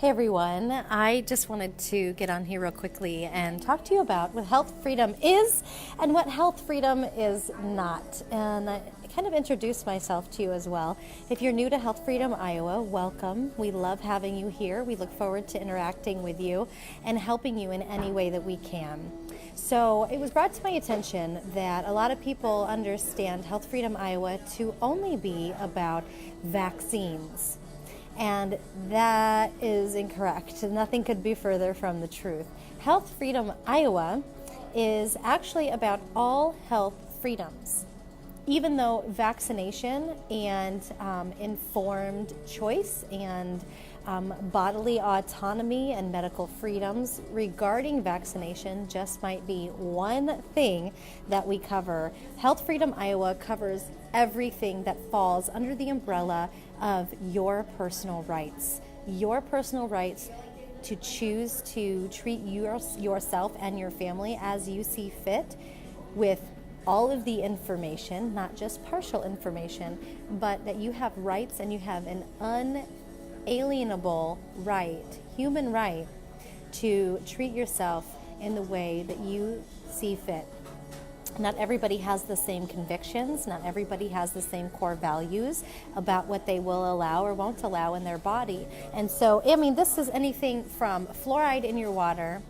Hey everyone, I just wanted to get on here real quickly and talk to you about what health freedom is and what health freedom is not. And I kind of introduce myself to you as well. If you're new to Health Freedom Iowa, welcome. We love having you here. We look forward to interacting with you and helping you in any way that we can. So it was brought to my attention that a lot of people understand Health Freedom Iowa to only be about vaccines. And that is incorrect. Nothing could be further from the truth. Health Freedom Iowa is actually about all health freedoms. Even though vaccination and informed choice and bodily autonomy and medical freedoms regarding vaccination just might be one thing that we cover, Health Freedom Iowa covers everything that falls under the umbrella of your personal rights. Your personal rights to choose to treat yourself and your family as you see fit, with all of the information, not just partial information, but that you have rights and you have an unalienable right, human right, to treat yourself in the way that you see fit. Not everybody has the same convictions, not everybody has the same core values about what they will allow or won't allow in their body. And so, this is anything from fluoride in your water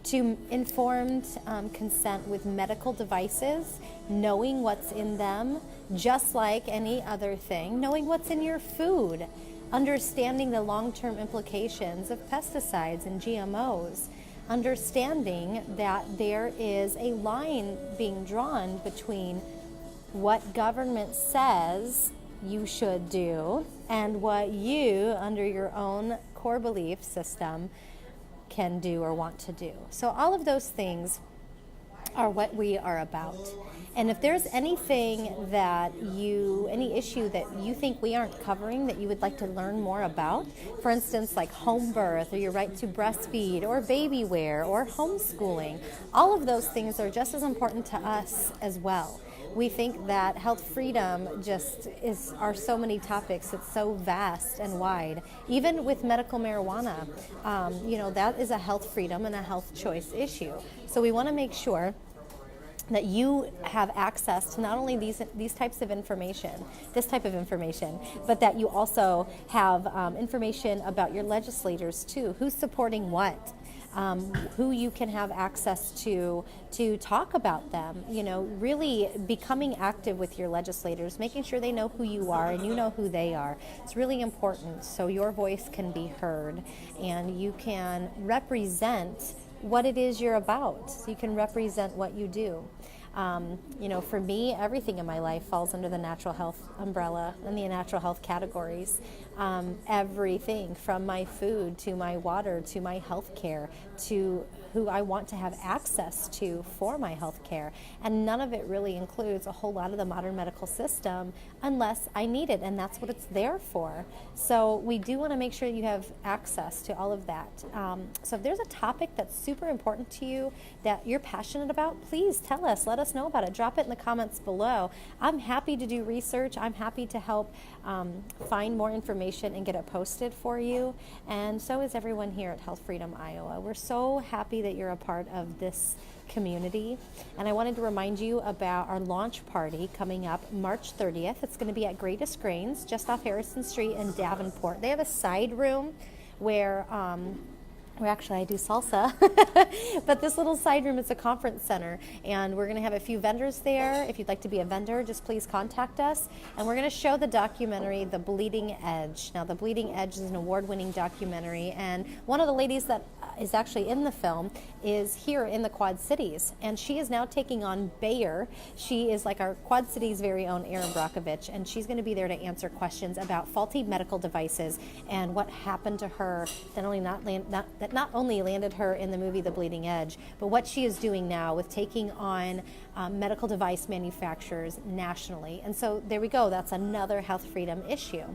to informed consent with medical devices, knowing what's in them, just like any other thing, knowing what's in your food, understanding the long-term implications of pesticides and GMOs, understanding that there is a line being drawn between what government says you should do and what you, under your own core belief system, can do or want to do. So all of those things are what we are about. And if there's anything that any issue that you think we aren't covering that you would like to learn more about, for instance, like home birth or your right to breastfeed or baby wear or homeschooling, all of those things are just as important to us as well. We think that health freedom are so many topics. It's so vast and wide. Even with medical marijuana, that is a health freedom and a health choice issue. So we want to make sure that you have access to not only these types of information, this type of information, but that you also have information about your legislators too, who's supporting what, who you can have access to talk about them, really becoming active with your legislators, making sure they know who you are and you know who they are. It's really important so your voice can be heard and you can represent what it is you're about, so you can represent what you do. For me, everything in my life falls under the natural health umbrella and the natural health categories. Everything from my food to my water to my health care to who I want to have access to for my health care. And none of it really includes a whole lot of the modern medical system unless I need it, and that's what it's there for. So we do want to make sure you have access to all of that. So if there's a topic that's super important to you that you're passionate about, please tell us. Let us know about it. Drop it in the comments below. I'm happy to do research. I'm happy to help find more information and get it posted for you. And so is everyone here at Health Freedom Iowa. We're so happy that you're a part of this community. And I wanted to remind you about our launch party coming up March 30th. It's going to be at Greatest Grains, just off Harrison Street in Davenport. They have a side room where I do salsa, but this little side room is a conference center, and we're going to have a few vendors there. If you'd like to be a vendor, just please contact us, and we're going to show the documentary, The Bleeding Edge. Now, The Bleeding Edge is an award-winning documentary, and one of the ladies that is actually in the film is here in the Quad Cities, and she is now taking on Bayer. She is like our Quad Cities' very own Erin Brockovich, and she's going to be there to answer questions about faulty medical devices and what happened to her that not only landed her in the movie The Bleeding Edge, but what she is doing now with taking on medical device manufacturers nationally. And so there we go. That's another health freedom issue.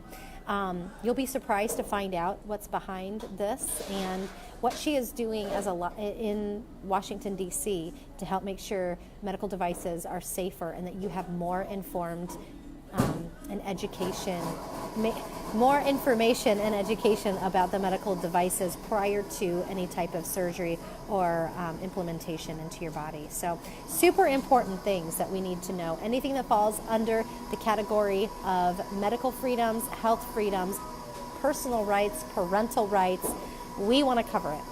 You'll be surprised to find out what's behind this and what she is doing in Washington, D.C. to help make sure medical devices are safer and that you have more informed and education, more information and education about the medical devices prior to any type of surgery or implementation into your body. So super important things that we need to know. Anything that falls under the category of medical freedoms, health freedoms, personal rights, parental rights, we want to cover it.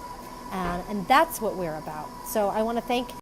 And that's what we're about. So I want to thank